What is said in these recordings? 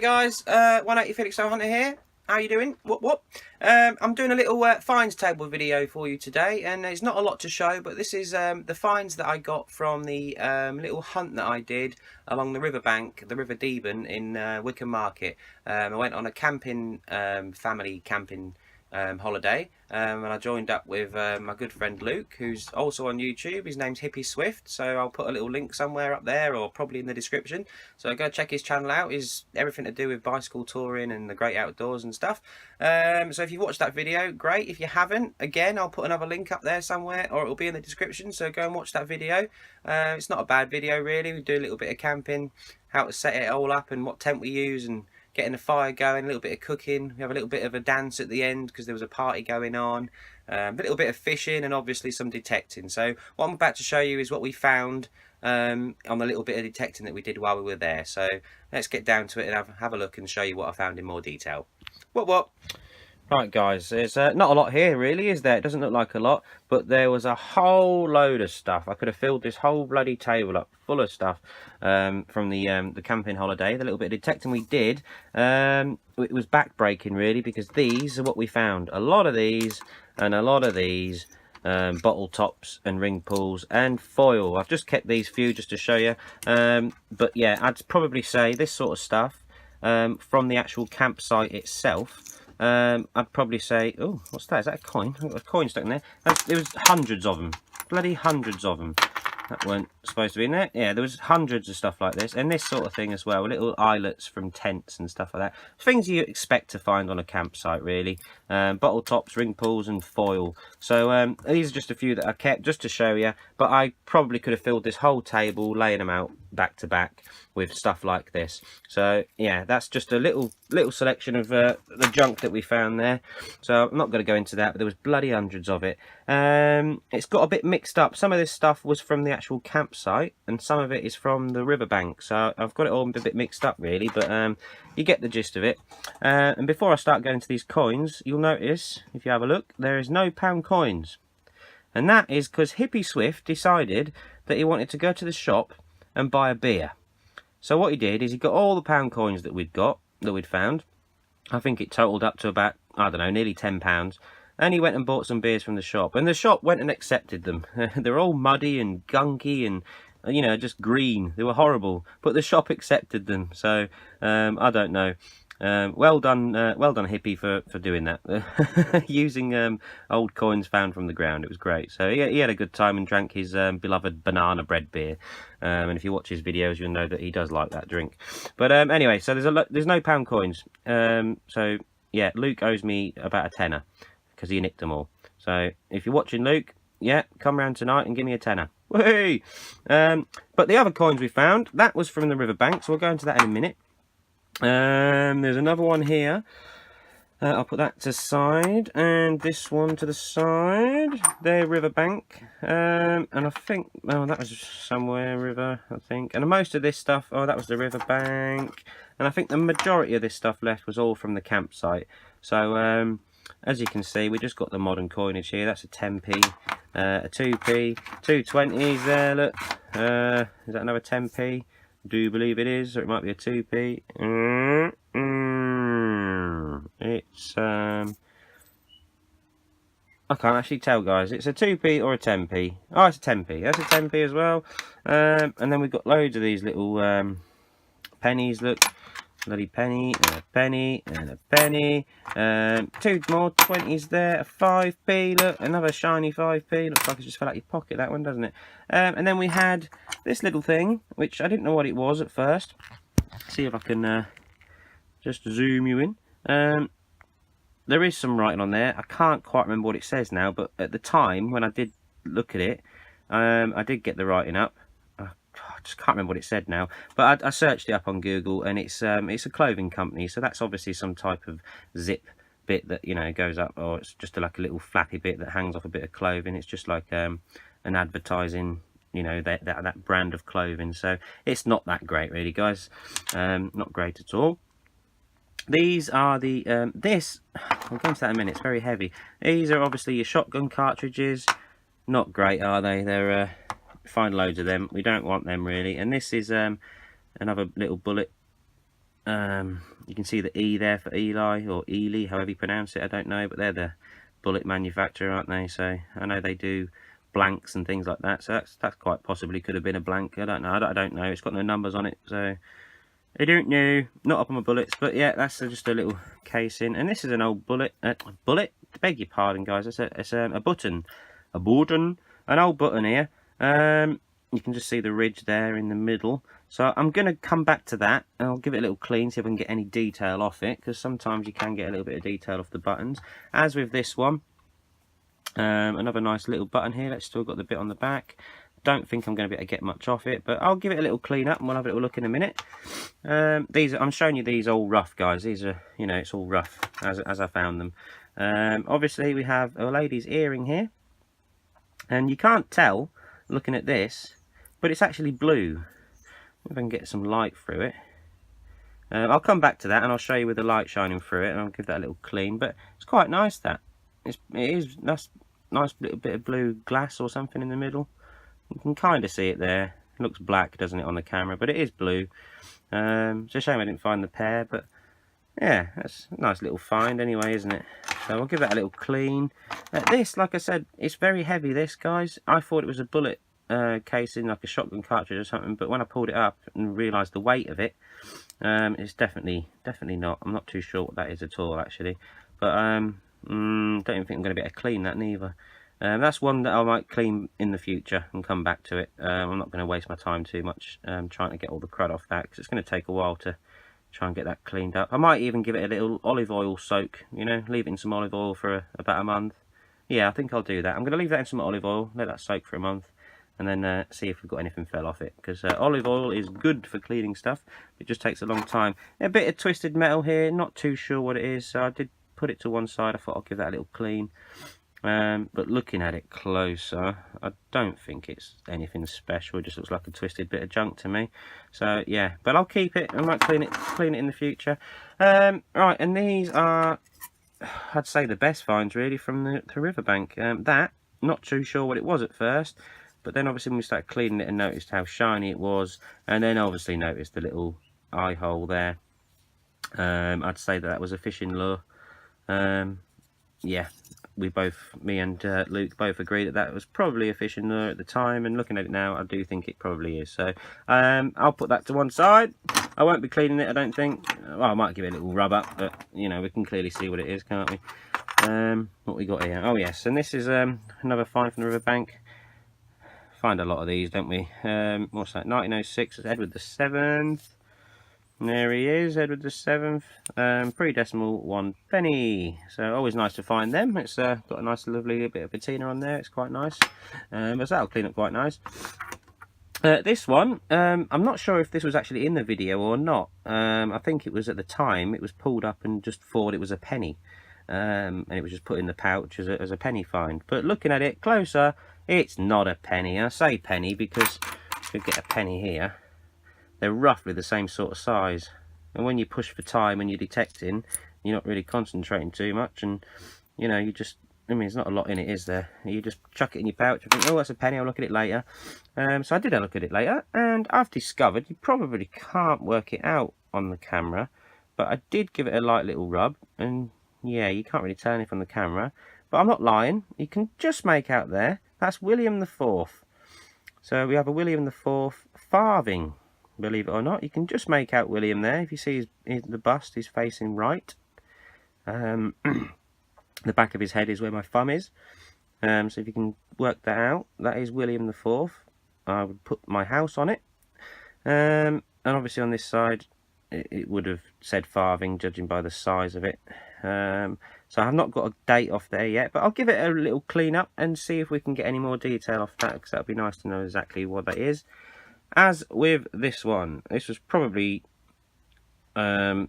Right guys, 180 FELIXSTOWE HUNTER here. How you doing? What? I'm doing a little finds table video for you today, and there's not a lot to show, but this is the finds that I got from the little hunt that I did along the riverbank, the River Deben in Wickham Market. I went on a camping, family camping holiday, and I joined up with my good friend Luke, who's also on YouTube. His name's Hippie Swift, so I'll put a little link somewhere up there or probably in the description, so go check his channel out. Is everything to do with bicycle touring and the great outdoors and stuff. So if you've watched that video, great. If you haven't, again, I'll put another link up there somewhere, or it'll be in the description, so go and watch that video. It's not a bad video really. We do a little bit of camping, how to set it all up and what tent we use, and getting the fire going, a little bit of cooking. We have a little bit of a dance at the end because there was a party going on, a little bit of fishing, and obviously some detecting. So what I'm about to show you is what we found on the little bit of detecting that we did while we were there. So let's get down to it and have a look and show you what I found in more detail. What? Right guys, there's not a lot here really, is there? It doesn't look like a lot, but there was a whole load of stuff. I could have filled this whole bloody table up full of stuff from the camping holiday. The little bit of detecting we did, it was back-breaking really, because these are what we found. A lot of these and a lot of these, bottle tops and ring pulls and foil. I've just kept these few just to show you, but yeah, I'd probably say this sort of stuff from the actual campsite itself. I'd probably say, oh, what's that? Is that a coin? I've got a coin stuck in there. There was hundreds of them, bloody hundreds of them. That weren't supposed to be in there. Yeah, there was hundreds of stuff like this, and this sort of thing as well. Little eyelets from tents and stuff like that. Things you expect to find on a campsite, really. Bottle tops, ring pulls, and foil. So these are just a few that I kept just to show you. But I probably could have filled this whole table, laying them out back to back with stuff like this. So yeah, that's just a little selection of the junk that we found there. So I'm not going to go into that, but there was bloody hundreds of it. It's got a bit mixed up. Some of this stuff was from the actual campsite, and some of it is from the riverbank. So I've got it all a bit mixed up really, but you get the gist of it. And before I start going into these coins, you'll notice, if you have a look, there is no pound coins. And that is because Hippie Swift decided that he wanted to go to the shop and buy a beer. So what he did is he got all the pound coins that we'd found. I think it totaled up to about, I don't know, nearly £10. And he went and bought some beers from the shop. And the shop went and accepted them. They're all muddy and gunky and, you know, just green. They were horrible. But the shop accepted them. So, I don't know. Well done Hippie for doing that. Using old coins found from the ground. It was great. So he had a good time and drank his beloved banana bread beer. And if you watch his videos, you'll know that he does like that drink. But anyway, so there's no pound coins. So yeah, Luke owes me about a tenner because he nicked them all. So if you're watching, Luke, yeah, come round tonight and give me a tenner. Whee! But the other coins we found, that was from the riverbank. So we'll go into that in a minute. There's another one here. I'll put that to the side, and this one to the side. They're riverbank, and I think, oh, that was somewhere river, I think. And most of this stuff, oh, that was the riverbank, and I think the majority of this stuff left was all from the campsite. So as you can see, we just got the modern coinage here. That's a 10p, a 2p, two 20s there. Look, is that another 10p? Do believe it is, or it might be a 2p. It's I can't actually tell, guys. It's a 2p or a 10p. Oh, it's a 10p. That's a 10p as well. And then we've got loads of these little pennies. Look, bloody penny and a penny and a penny. Two more 20s there. A 5p. Look, another shiny 5p. Looks like it just fell out your pocket, that one, doesn't it? And then we had this little thing, which I didn't know what it was at first. See if I can just zoom you in. There is some writing on there. I can't quite remember what it says now, but at the time when I did look at it, I did get the writing up. I just can't remember what it said now, but I searched it up on Google, and it's a clothing company, so that's obviously some type of zip bit that, you know, goes up, or it's just like a little flappy bit that hangs off a bit of clothing. It's just like an advertising, you know, that brand of clothing. So it's not that great really, guys. Not great at all. These are the we'll go into that in a minute. It's very heavy. These are obviously your shotgun cartridges. Not great, are they? They're find loads of them. We don't want them really. And this is another little bullet You can see the E there for Eli, or Ely, however you pronounce it, I don't know, but they're the bullet manufacturer, aren't they? So I know they do blanks and things like that, so that's quite possibly could have been a blank. I don't know. I don't know. It's got no numbers on it, so I don't know. Not up on my bullets, but yeah, that's just a little casing. And this is an old bullet. Bullet? Beg your pardon, guys. It's a button, an old button here. You can just see the ridge there in the middle. So I'm going to come back to that, and I'll give it a little clean, see if I can get any detail off it, because sometimes you can get a little bit of detail off the buttons. As with this one, another nice little button here. That's still got the bit on the back. Don't think I'm going to be able to get much off it, but I'll give it a little clean up and we'll have a little look in a minute. I'm showing you these all rough, guys. These are, you know, it's all rough as I found them. Obviously we have a lady's earring here, and you can't tell looking at this, but it's actually blue. If I can get some light through it. I'll come back to that and I'll show you with the light shining through it, and I'll give that a little clean. But it's quite nice, that. It is nice little bit of blue glass or something in the middle. You can kind of see it there. It looks black, doesn't it, on the camera, but it is blue. It's a shame I didn't find the pair, but yeah, that's a nice little find anyway, isn't it? So I'll give that a little clean. This, like I said, it's very heavy, this, guys. I thought it was a bullet casing, like a shotgun cartridge or something, but when I pulled it up and realised the weight of it, it's definitely not. I'm not too sure what that is at all, actually. But don't even think I'm going to be able to clean that neither. That's one that I might clean in the future and come back to it. I'm not going to waste my time too much trying to get all the crud off that, because it's going to take a while to try and get that cleaned up. I might even give it a little olive oil soak, you know, leave it in some olive oil for about a month. Yeah, I think I'll do that. I'm going to leave that in some olive oil, let that soak for a month, and then see if we've got anything fell off it, because olive oil is good for cleaning stuff. It just takes a long time. A bit of twisted metal here, not too sure what it is, so I did put it to one side. I thought I'll give that a little clean. But looking at it closer, I don't think it's anything special. It just looks like a twisted bit of junk to me. So yeah, but I'll keep it. I might clean it in the future. Right, and these are, I'd say, the best finds really from the riverbank. That, not too sure what it was at first, but then obviously when we started cleaning it and noticed how shiny it was, and then obviously noticed the little eye hole there, I'd say that was a fishing lure. Yeah, me and Luke both agreed that was probably a fishing lure at the time, and looking at it now, I do think it probably is. So I'll put that to one side. I won't be cleaning it, I don't think. Well, I might give it a little rub up, but you know, we can clearly see what it is, can't we? What we got here? Oh yes, and this is another find from the riverbank. Find a lot of these, don't we? What's that? 1906. It's Edward the 7th. There he is, Edward the 7th, pre-decimal 1 penny. So always nice to find them. It's got a nice lovely bit of patina on there. It's quite nice. But that'll clean up quite nice. This one, I'm not sure if this was actually in the video or not. I think it was at the time. It was pulled up and just thought it was a penny. And it was just put in the pouch as a penny find. But looking at it closer, it's not a penny. I say penny because you could get a penny here. They're roughly the same sort of size, and when you push for time when you're detecting, you're not really concentrating too much, and you know, you just, I mean, there's not a lot in it, is there? You just chuck it in your pouch and think, oh, that's a penny, I'll look at it later. So I did look at it later, and I've discovered you probably can't work it out on the camera, but I did give it a light little rub, and yeah, you can't really tell anything from the camera, but I'm not lying. You can just make out there, that's William IV. So we have a William IV farthing. Believe it or not, you can just make out William there. If you see the bust is facing right. The back of his head is where my thumb is. So if you can work that out, that is William IV. I would put my house on it. And obviously on this side, it would have said farthing, judging by the size of it. So I have not got a date off there yet, but I'll give it a little clean up and see if we can get any more detail off that, because that would be nice to know exactly what that is. As with this one, this was probably the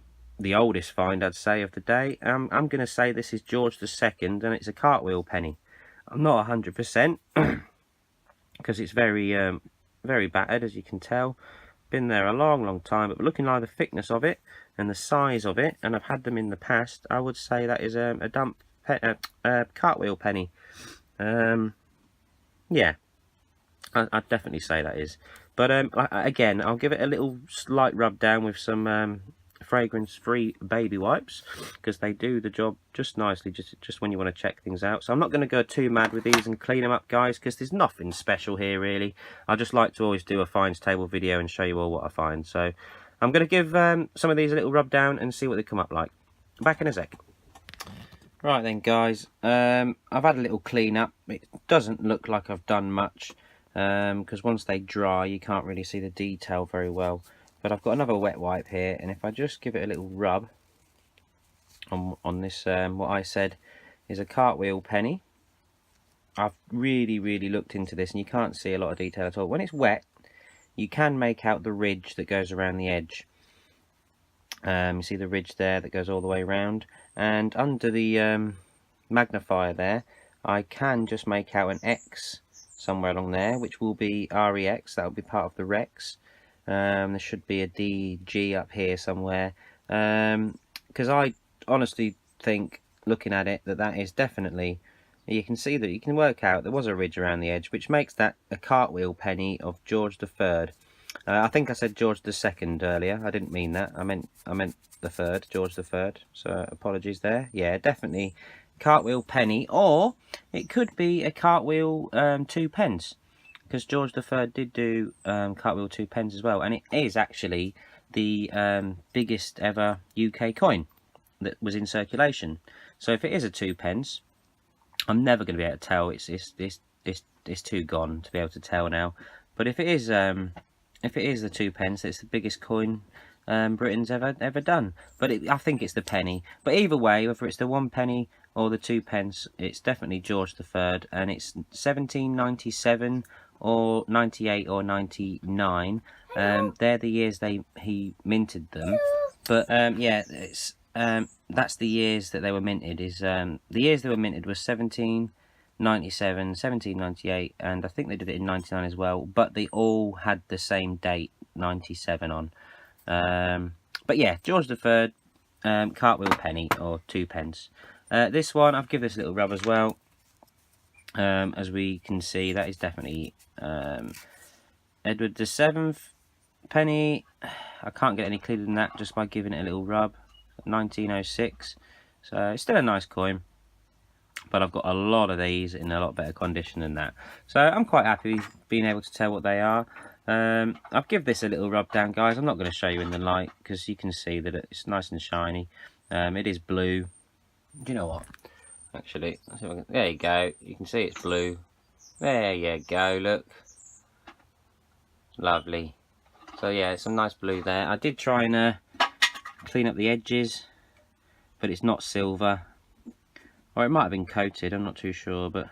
oldest find, I'd say, of the day. I'm going to say this is George II, and it's a cartwheel penny. I'm not 100% because it's very very battered, as you can tell. Been there a long time, but looking like the thickness of it and the size of it, and I've had them in the past, I would say that is a dump cartwheel penny. Yeah, I'd definitely say that is. But again, I'll give it a little slight rub down with some fragrance-free baby wipes, because they do the job just nicely, just when you want to check things out. So I'm not going to go too mad with these and clean them up, guys, because there's nothing special here really. I just like to always do a finds table video and show you all what I find. So I'm going to give some of these a little rub down and see what they come up like. Back in a sec. Right then, guys, I've had a little clean up. It doesn't look like I've done much, because once they dry you can't really see the detail very well. But I've got another wet wipe here, and if I just give it a little rub on this, what I said is a cartwheel penny. I've really looked into this, and you can't see a lot of detail at all. When it's wet, you can make out the ridge that goes around the edge. You see the ridge there that goes all the way around, and under the magnifier there I can just make out an X somewhere along there, which will be REX. That will be part of the Rex. There should be a DG up here somewhere, because I honestly think, looking at it, that is definitely, you can see that you can work out there was a ridge around the edge, which makes that a cartwheel penny of George III. I think I said George II earlier. I didn't mean that. I meant the third, George III. So apologies there. Yeah, definitely cartwheel penny, or it could be a cartwheel 2 pence, because George III did do cartwheel 2 pence as well, and it is actually the biggest ever UK coin that was in circulation. So if it is a 2 pence, I'm never going to be able to tell. It's too gone to be able to tell now. But if it is the 2 pence, it's the biggest coin Britain's ever done. But I think it's the penny. But either way, whether it's the 1 penny or the 2 pence, it's definitely George III, and it's 1797 or 98 or 99. They're the years he minted them. But yeah, it's that's the years that they were minted. The years they were minted was 1797, 1798, and I think they did it in 99 as well, but they all had the same date, 97 on. But yeah, George III, cartwheel penny or 2 pence. This one, I've given this a little rub as well. As we can see, that is definitely Edward VII penny. I can't get any clearer than that just by giving it a little rub. 1906, so it's still a nice coin, but I've got a lot of these in a lot better condition than that, so I'm quite happy being able to tell what they are. I've given this a little rub down, guys. I'm not going to show you in the light because you can see that it's nice and shiny. It is blue. Do you know what, actually, let's see if I can, there you go, you can see it's blue. There you go, look, lovely. So yeah, some nice blue there. I did try and clean up the edges, but it's not silver, or it might have been coated, I'm not too sure, but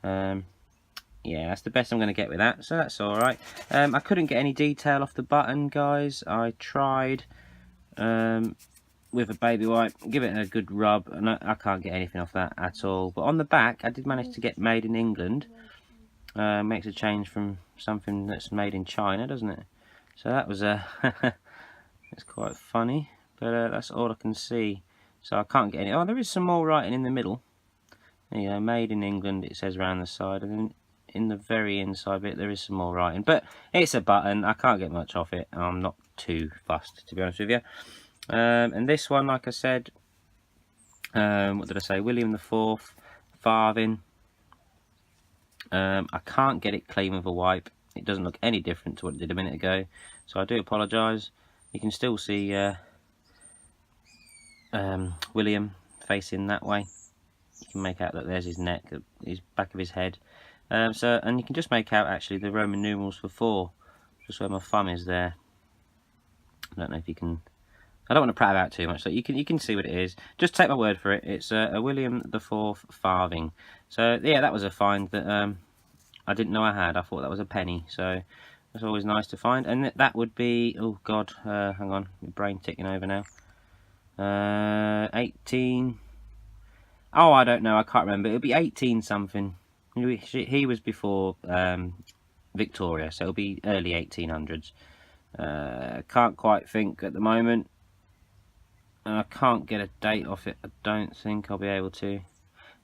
yeah, that's the best I'm going to get with that, so that's alright. I couldn't get any detail off the button, guys. I tried with a baby wipe, give it a good rub, and I can't get anything off that at all. But on the back I did manage to get made in England. Makes a change from something that's made in China, doesn't it? So that was it's quite funny, but that's all I can see. So I can't get any. Oh, there is some more writing in the middle. There you go, made in England, it says around the side, and then in the very inside bit there is some more writing. But it's a button, I can't get much off it. I'm not too fussed, to be honest with you. And this one, like I said, what did I say? William IV farthing. I can't get it clean with a wipe. It doesn't look any different to what it did a minute ago, so I do apologise. You can still see William facing that way. You can make out that there's his neck, his back of his head. And you can just make out actually the Roman numerals for 4, just where my thumb is there. I don't know if you can. I don't want to prat about too much, so you can see what it is. Just take my word for it. It's a William IV farthing. So yeah, that was a find that I didn't know I had. I thought that was a penny, so that's always nice to find. And that would be, oh god, hang on, my brain ticking over now. 18. Oh, I don't know. I can't remember. It would be 18 something. He was before Victoria, so it'll be early 1800s. Can't quite think at the moment. I can't get a date off it. I don't think I'll be able to.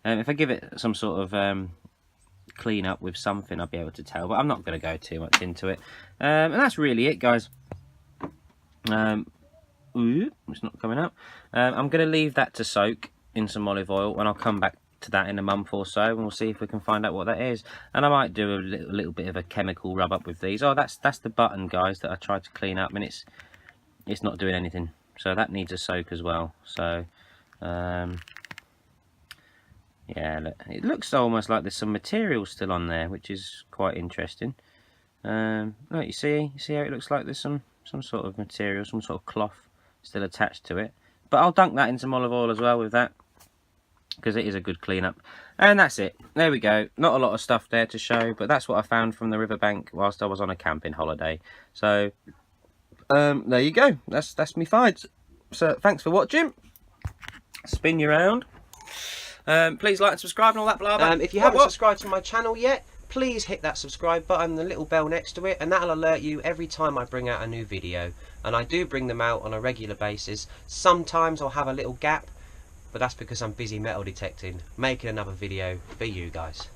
If I give it some sort of clean up with something, I'll be able to tell, but I'm not going to go too much into it. And that's really it, guys. Ooh, it's not coming out. I'm going to leave that to soak in some olive oil, and I'll come back to that in a month or so, and we'll see if we can find out what that is. And I might do a little bit of a chemical rub up with these. Oh, that's the button, guys, that I tried to clean up, and it's not doing anything. So that needs a soak as well. So yeah, look, it looks almost like there's some material still on there, which is quite interesting. Look, you see how it looks like there's some sort of material, some sort of cloth still attached to it. But I'll dunk that in some olive oil as well with that, because it is a good cleanup. And that's it. There we go. Not a lot of stuff there to show, but that's what I found from the riverbank whilst I was on a camping holiday. So there you go. That's me finds. So thanks for watching. Spin you round. Please like and subscribe and all that blah blah. If you haven't subscribed to my channel yet, please hit that subscribe button, the little bell next to it, and that'll alert you every time I bring out a new video. And I do bring them out on a regular basis. Sometimes I'll have a little gap, but that's because I'm busy metal detecting, making another video for you guys.